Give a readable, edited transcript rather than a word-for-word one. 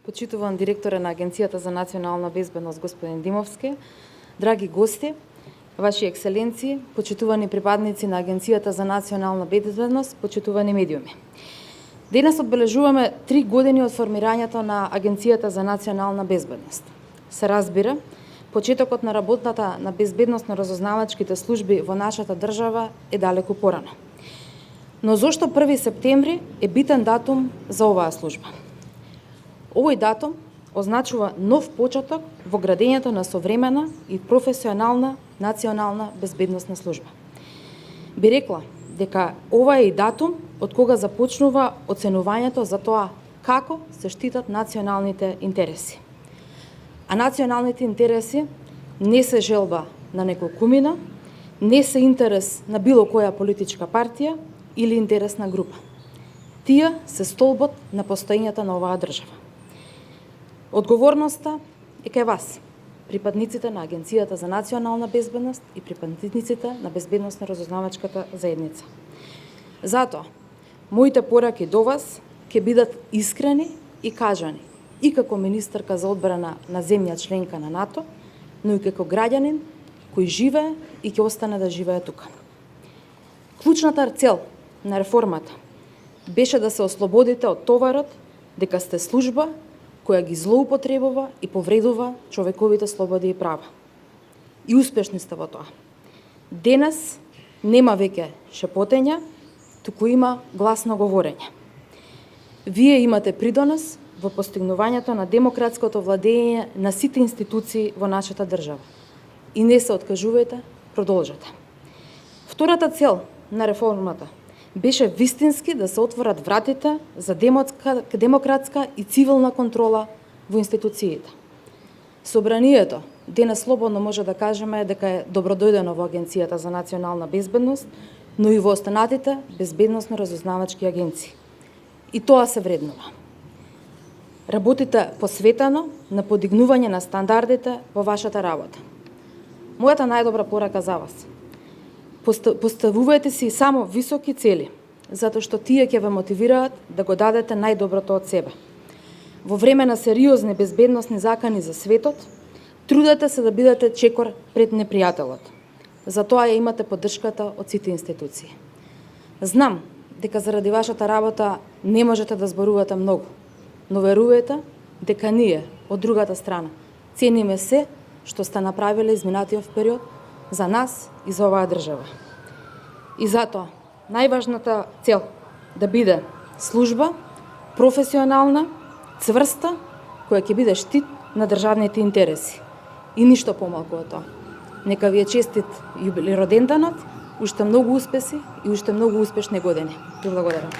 почитуван директоре на Агенцијата за национална безбедност господин Димовски, драги гости, Ваши екселенции, почитувани припадници на Агенцијата за национална безбедност, почитувани медиуми. Денес одбележуваме 3 години од формирањето на Агенцијата за национална безбедност. Се разбира, почетокот на работата на безбедносно-разузнавачките служби во нашата држава е далеку порано. Но зошто 1 септември е битен датум за оваа служба? Овој датум означува нов почеток во градењето на современа и професионална национална безбедносна служба. Би рекла дека ова е и датум од кога започнува оценувањето за тоа како се штитат националните интереси. А националните интереси не се желба на неколкумина, не се интерес на било која политичка партија или интересна група. Тие се столбот на постоењето на оваа држава. Одговорноста е кај вас, припадниците на Агенцијата за национална безбедност и припадниците на безбедносно-разузнавачката заедница. Затоа, моите пораки до вас ќе бидат искрени и кажани, и како министерка за одбрана на земја членка на НАТО, но и како граѓанин кој живее и ќе остане да живее тука. Клучната цел на реформата беше да се ослободите од товарот дека сте служба која ги злоупотребува и повредува човековите слободи и права. И успешни сте во тоа. Денес нема веќе шепотења, туку има гласно говорење. Вие имате придонес во постигнувањето на демократското владење на сите институции во нашата држава. И не се откажувате, продолжете. Втората цел на реформата беше вистински да се отворат вратите за демократска и цивилна контрола во институциите. Собранието денес слободно може да кажеме дека е добродојдено во Агенцијата за национална безбедност, но и во останатите безбедносно-разузнавачки агенции. И тоа се вреднува. Работите посветено на подигнување на стандардите во вашата работа. Мојата најдобра порака за вас: поставувајте си само високи цели, затоа што тие ќе ве мотивираат да го дадете најдоброто од себе. Во време на сериозни безбедносни закани за светот, трудете се да бидете чекор пред непријателот. Затоа ја имате поддршката од сите институции. Знам дека заради вашата работа не можете да зборувате многу, но верувате дека ние, од другата страна, цениме се што сте направиле изминатиот период за нас и за оваа држава. И затоа, најважната цел да биде служба, професионална, цврста, која ќе биде штит на државните интереси. И ништо помалку од тоа. Нека ви е честит јубилей роденденот, уште многу успеси и уште многу успешни години. Ви благодарам.